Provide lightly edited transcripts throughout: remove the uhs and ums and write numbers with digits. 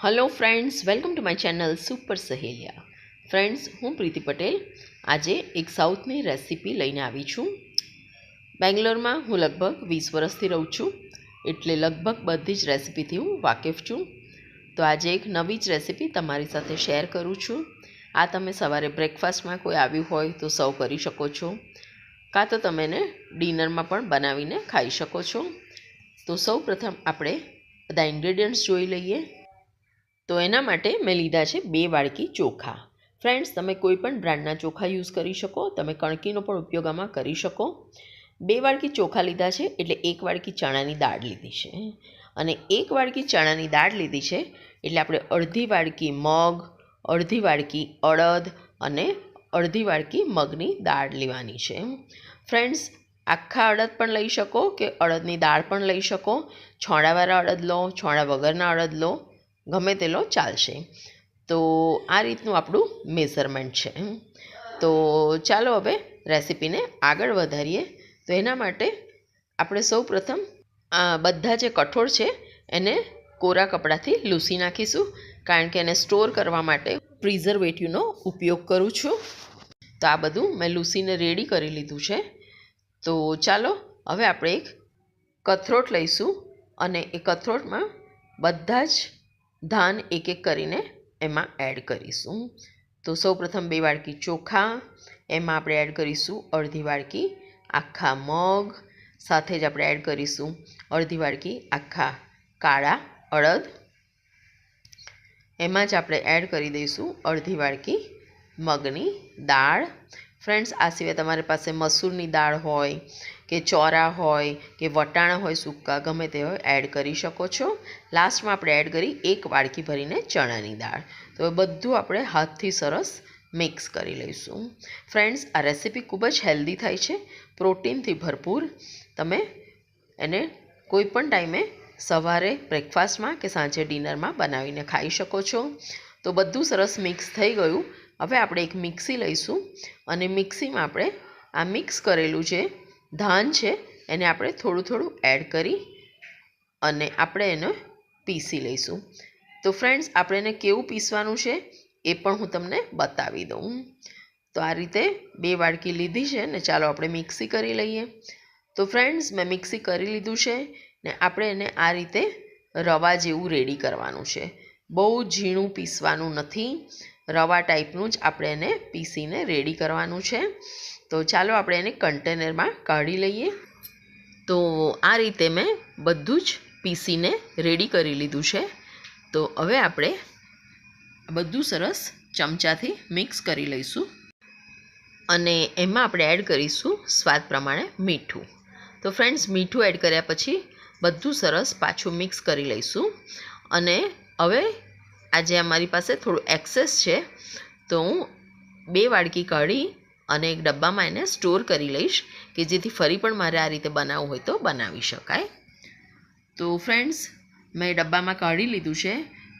Hello friends, welcome to my channel super सहेलिया। Friends, हूँ प्रीति पटेल आज एक साउथनी रेसिपी लईने आवी छूँ। बेंगलोर में हूँ लगभग 20 वर्षथी रहूँ छूँ, एटले लगभग बधी ज रेसिपीथी हूँ वाकेफ छूँ। तो आज एक नवी ज रेसिपी तमारी साथे शेर करूँ छूँ। आ तमे सवारे ब्रेकफास्ट में कोई आव्युं होय तो सर्व करी शको छो, का तो तमे ने डिनर में पण बनावीने खाई शको छो। तो सौ प्रथम आपणे बधा इंग्रेडियंट्स जोई लईए। तो एना माटे मैं लीधा है 2 वाड़की चोखा। फ्रेंड्स, तमे कोईपण ब्रांडना चोखा यूज करी शको, तमे कणकीनो पण उपयोग आमां करी शको। 2 वाड़की चोखा लीधा है एटले 1 वाड़की चणानी दाळ लीधी छे अने 1 वाड़की चणानी दाळ लीधी छे एटले आपणे अर्धी वाड़की मग, अर्धी वाड़की अड़द अने अर्धी वाड़की मगनी दाळ लेवानी छे। फ्रेंड्स, आखा अड़द पण लई शको के अड़दनी दाळ पण लई शको। छोणावाळा अड़द लो, छोणा वगरना अड़द लो, गमे ते लो चालशे। तो आ रीतनु आपणुं मेजरमेंट छे। तो चालो हवे रेसिपीने आगळ वधारीए। तो एना माटे आपणे सौ प्रथम बधा जे कठोळ छे एने कोरा कपड़ाथी लूसी नाखीशुं, कारण के एने स्टोर करवा माटे प्रिजर्वेटिवनो उपयोग करूँ छूं। तो आ बधुं मैं लूसीने रेडी करी लीधुं छे। तो चालो हवे आपणे एक कथरोट लईशुं अने ए कथरोटमां बधा ज धान एक एक करीने एमां एड करीशुं। तो सौ प्रथम 2 वाड़की चोखा, एमां आपणे एड करीशुं अर्धी वाड़की आखा मग, साथे ज आपणे एड करीशुं अर्धी वाड़की आखा काळा अड़द, एमां ज आपणे एड करी दईशुं अर्धी वाड़की मगनी दाळ। फ्रेंड्स, आ सिवाय तमारी पासे मसूरनी दाळ होय के चोरा होय के वटाणा होय सूका, गमे ते होय एड करी शको छो। लास्ट में आपणे एड करी 1 वाड़की भरीने चणानी दाळ। तो बधुं आपणे हाथथी सरस मिक्स करी लईशुं। फ्रेंड्स, आ रेसिपी खूब ज हेल्दी थाय छे, प्रोटीनथी भरपूर। तमे एने कोईपण टाइमे सवारे ब्रेकफास्ट में के सांजे डिनर में बनावीने खाई शको छो। तो बधुं सरस मिक्स थई गयुं। हवे आपणे एक मिक्सी लईशुं अने मिक्सी में आपणे आ मिक्स करेलुं जे धान छे एने आपणे थोड़ुं थोड़ुं एड करी अने आपणे एने पीसी लईशुं। तो फ्रेंड्स, आपणे एने केवुं पीसवानुं छे ए पण हूँ तमने बतावी दऊं। तो आ रीते 2 वाड़की लीधी छे ने चालो आपणे मिक्सी करी लईए। तो फ्रेंड्स, मैं मिक्सी करी लीधुं छे ने आपणे एने आ रीते रवा जेवुं रेडी करवानुं छे। बहु झीणुं पीसवानुं नथी, रवा टाइपनुं ज आपणे एने पीसीने रेडी करवानुं छे। तो चालो आपणे एने कंटेनर में काढी लईए। तो आ रीते मैं बधुं ज पीसीने रेडी करी लीधुं छे। तो हवे आपणे बधुं सरस चमचाथी मिक्स करी लईशुं अने एमां आपणे एड करीशुं स्वाद प्रमाणे मीठुं। तो फ्रेंड्स, मीठुं एड कर्या पछी बधुं सरस पाछुं मिक्स करी लईशुं अने हवे आजे अमारी पासे थोड़ुं एक्सेस छे तो हूँ 2 वाड़की काढी अने एक डब्बा में एने स्टोर करी लईश के जेथी फरी पण मारे आ रीते बनाववुं होय तो बनावी शकाय। तो फ्रेंड्स, मैं डब्बा में काढी लीधुं छे।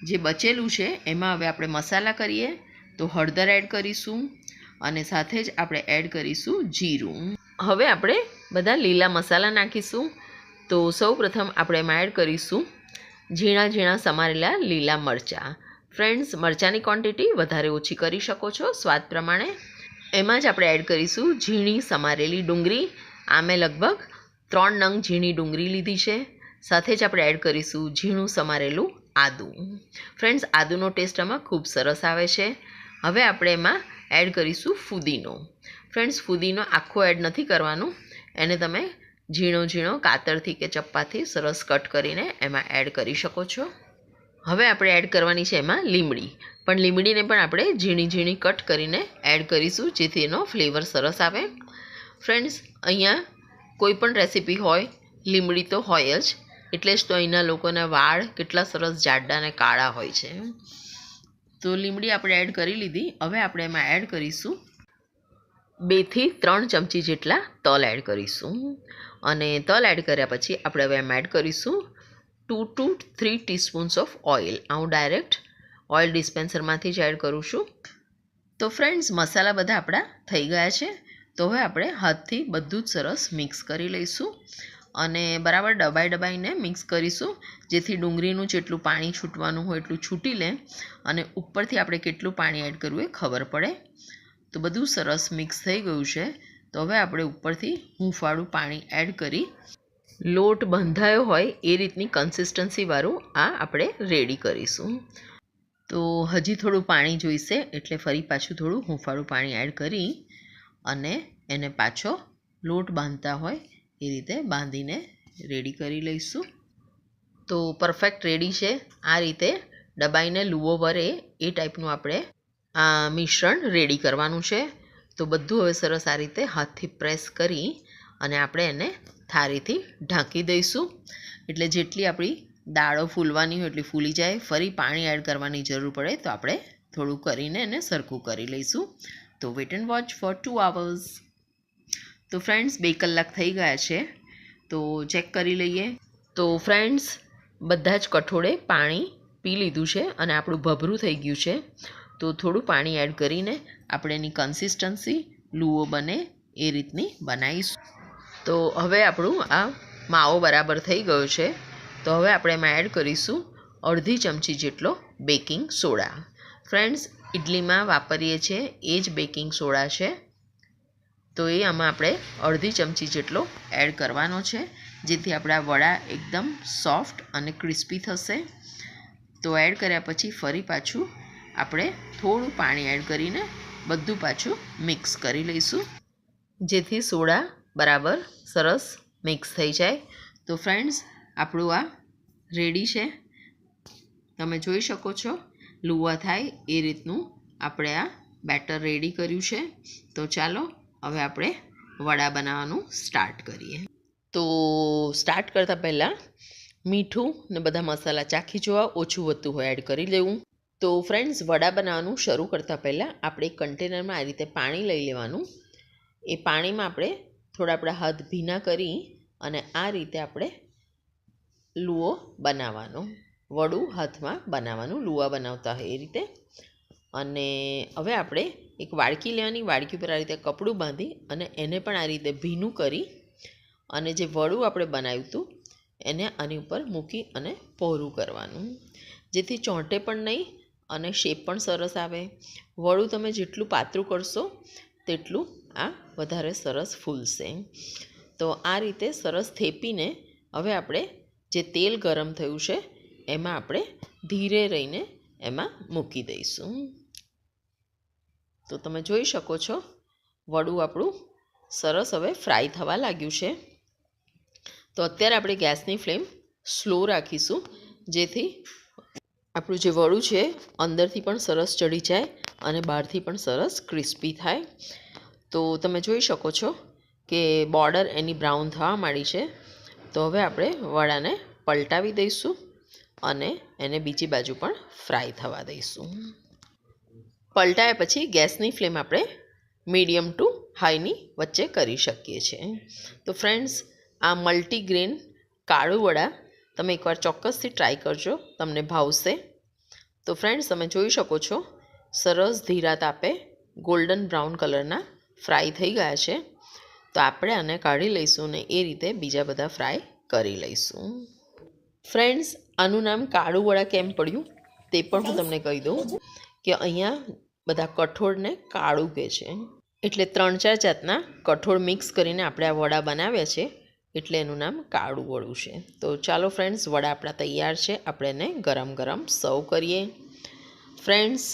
जे बचेलुं छे एमां हवे आपणे मसाला करीए। तो हळदर एड करीशुं अने साथे ज आपणे एड करीशुं जीरुं। हवे आपणे बधा लीला मसाला नाखीशुं। तो सौ प्रथम आपणे एमां एड करीशुं झीणा झीणा समारेला लीला मरचा। फ्रेंड्स, मरचानी क्वॉंटिटी वधारे ओછી करी शको छो स्वाद प्रमाणे। एमां ज आपणे एड करीशुं झीणी समारेली डુંગળી। आ मैं लगभग 3 नंग झीणी डુંગળી लीधी छे। साथे ज आपणे एड करीशुं झीणुं समारेलुं आदु। फ्रेंड्स, आदुनो टेस्ट आमां खूब सरस आवे छे। हवे आपणे एमां एड करीशुं फुदीनो। फ्रेंड्स, फुदीनो आखो एड नथी करवानो, एने तमे झीणो झीणो कातरथी के चप्पाथी सरस कट करीने एमां एड करी शको छो। हवे आपणे एड करवानी छे एमां લીમડી, पण લીમડીને पण आपणे झीणी झीणी कट करीने एड करीशुं जेथी एनो फ्लेवर सरस आवे। फ्रेंड्स, अहींया कोईपण रेसिपी होय લીમડી तो होय ज, एटले ज तो अहींना लोकोना वाळ केटला सरस जाडा अने काळा होय छे। तो લીમડી आपणे एड करी लीधी। हवे आपणे एमां एड करीशुं 2 થી 3 चमची जेटला तल एड करीशुं अने तल एड कर्या पछी आपणे हवे एमां एड करीशुं 2 to 3 टीस्पून्स ऑफ ऑइल। हूँ डायरेक्ट ऑइल डिस्पेन्सर में ज एड करूँ छूँ। तो फ्रेंड्स, मसाला बधा आपड़ा थई गया है। तो हवे आपणे हाथथी बधुं ज सरस मिक्स करी लईशुं અને બરાબર દબાઈને મિક્સ કરીશું, જેથી ડુંગળીનું જેટલું પાણી છૂટવાનું હોય એટલું છૂટી લે અને ઉપરથી આપણે કેટલું પાણી એડ કરવું એ ખબર પડે. તો બધું સરસ મિક્સ થઈ ગયું છે. તો હવે આપણે ઉપરથી હૂંફવાળું પાણી એડ કરી લોટ બંધાયો હોય એ રીતની કન્સિસ્ટન્સીવાળું આ આપણે રેડી કરીશું. તો હજી થોડું પાણી જોઈશે એટલે ફરી પાછું થોડું હૂંફાળું પાણી એડ કરી અને એને પાછો લોટ બાંધતા હોય એ રીતે બાંધીને રેડી કરી લઈશું. તો પરફેક્ટ રેડી છે. આ રીતે દબાઈને લૂવો વરે એ ટાઈપનું આપણે આ મિશ્રણ રેડી કરવાનું છે. તો બધું હવે સરસ આ રીતે હાથથી પ્રેસ કરી અને આપણે એને થાળીથી ઢાંકી દઈશું, એટલે જેટલી આપણી દાળો ફૂલવાની હોય એટલી ફૂલી જાય. ફરી પાણી એડ કરવાની જરૂર પડે તો આપણે થોડું કરીને એને સરખું કરી લઈશું. તો wait and watch for 2 hours. તો ફ્રેન્ડ્સ 2 કલાક થઈ ગયા છે, તો ચેક કરી લઈએ. તો ફ્રેન્ડ્સ બધા જ કઠોળે પાણી પી લીધું છે અને આપણું ભભરું થઈ ગયું છે. તો થોડું પાણી એડ કરીને આપણે એની કન્સિસ્ટન્સી લૂવો બને એ રીતની બનાવીશું. તો હવે આપણું આ માવો બરાબર થઈ ગયો છે. તો હવે આપણે એમાં એડ કરીશું અડધી ચમચી જેટલો બેકિંગ સોડા. ફ્રેન્ડ્સ ઇડલીમાં વાપરીએ છીએ એ જ બેકિંગ સોડા છે. તો એ આમાં આપણે અડધી ચમચી જેટલો એડ કરવાનો છે, જેથી આપણા વડા એકદમ સોફ્ટ અને ક્રિસ્પી થશે. તો એડ કર્યા પછી ફરી પાછું આપણે થોડું પાણી એડ કરીને બધું પાછું મિક્સ કરી લઈશું, જેથી સોડા બરાબર સરસ મિક્સ થઈ જાય. તો ફ્રેન્ડ્સ આપણું આ રેડી છે. તમે જોઈ શકો છો લુવા થાય એ રીતનું આપણે આ બેટર રેડી કર્યું છે. તો ચાલો હવે આપણે વડા બનાવવાનું સ્ટાર્ટ કરીએ. તો સ્ટાર્ટ કરતાં પહેલાં મીઠું ને બધા મસાલા ચાખી જોવા, ઓછું વધતું હોય એડ કરી લેવું. તો ફ્રેન્ડ્સ વડા બનાવવાનું શરૂ કરતાં પહેલાં આપણે એક કન્ટેનરમાં આ રીતે પાણી લઈ લેવાનું. એ પાણીમાં આપણે થોડા આપણા હાથ ભીના કરી અને આ રીતે આપણે લૂવો બનાવવાનો, વડું હાથમાં બનાવવાનું, લૂવા બનાવતા હોય એ રીતે. અને હવે આપણે એક વાડકી લેવાની, વાડકી પર આ રીતે કપડું બાંધી અને એને પણ આ રીતે ભીનું કરી અને જે વડું આપણે બનાવ્યું હતું એને આની ઉપર મૂકી અને પહોળું કરવાનું, જેથી ચોંટે પણ નહીં અને શેપ પણ સરસ આવે. વડું તમે જેટલું પાતળું કરશો તેટલું આ વધારે સરસ ફૂલશે. તો આ રીતે સરસ થેપીને હવે આપણે જે તેલ ગરમ થયું છે એમાં આપણે ધીરે રહીને એમાં મૂકી દઈશું. તો તમે જોઈ શકો છો વડું આપણું સરસ હવે ફ્રાય થવા લાગ્યું છે. તો અત્યારે આપણે ગેસની ફ્લેમ સ્લો રાખીશું, જેથી આપણું જે વડું છે અંદરથી પણ સરસ ચડી જાય અને બહારથી પણ સરસ ક્રિસ્પી થાય. તો તમે જોઈ શકો છો કે બોર્ડર એની બ્રાઉન થવા માંડી છે. તો હવે આપણે વડાને પલટાવી દઈશું અને એને બીજી બાજુ પણ ફ્રાય થવા દઈશું. પલટાયા પછી ગેસની ફ્લેમ આપણે મીડિયમ ટુ હાઈની વચ્ચે કરી શકીએ છીએ. તો ફ્રેન્ડ્સ આ મલ્ટીગ્રેન કાળું વડા તમે એકવાર ચોક્કસથી ટ્રાય કરજો, તમને ભાવશે. તો ફ્રેન્ડ્સ તમે જોઈ શકો છો સરસ ધીરા તાપે ગોલ્ડન બ્રાઉન કલરના ફ્રાય થઈ ગયા છે. તો આપણે આને કાઢી લઈશું ને એ રીતે બીજા બધા ફ્રાય કરી લઈશું. ફ્રેન્ડ્સ આનું નામ કાળું વડા કેમ પડ્યું તે પણ હું તમને કહી દઉં કે અહીંયા બધા કઠોળને કાળું કહે છે, એટલે 3-4 જાતના કઠોળ મિક્સ કરીને આપણે આ વડા બનાવ્યા છે, એટલે એનું નામ કાળું વડું છે. તો ચાલો ફ્રેન્ડ્સ વડા આપણા તૈયાર છે, આપણે એને ગરમ ગરમ સર્વ કરીએ. ફ્રેન્ડ્સ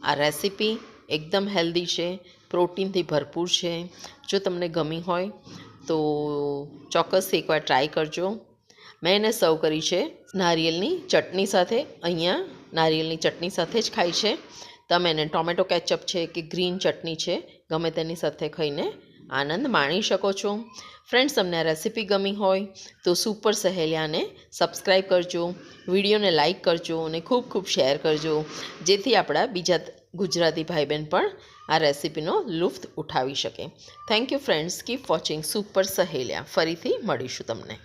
આ રેસીપી એકદમ હેલ્ધી છે, પ્રોટીનથી ભરપૂર છે. જો તમને ગમી હોય તો ચોક્કસથી એકવાર ટ્રાય કરજો. મેં એને સર્વ કરી છે નારિયેળની ચટણી સાથે. અહીંયા નારિયેળની ચટણી સાથે જ ખાય છે. તમે એને ટોમેટો કેચઅપ છે કે ગ્રીન ચટણી છે ગમે તેની સાથે ખાઈને આનંદ માણી શકો છો. ફ્રેન્ડ્સ તમને આ રેસીપી ગમી હોય તો સુપર સહેલિયાને સબસ્ક્રાઈબ કરજો, વિડીયોને લાઇક કરજો અને ખૂબ ખૂબ શેર કરજો, જેથી આપણા બીજા ગુજરાતી ભાઈ બહેન પણ આ રેસીપીનો લુફ્ત ઉઠાવી શકે. Thank you friends, keep watching super Saheliya. ફરીથી મળીશું તમને.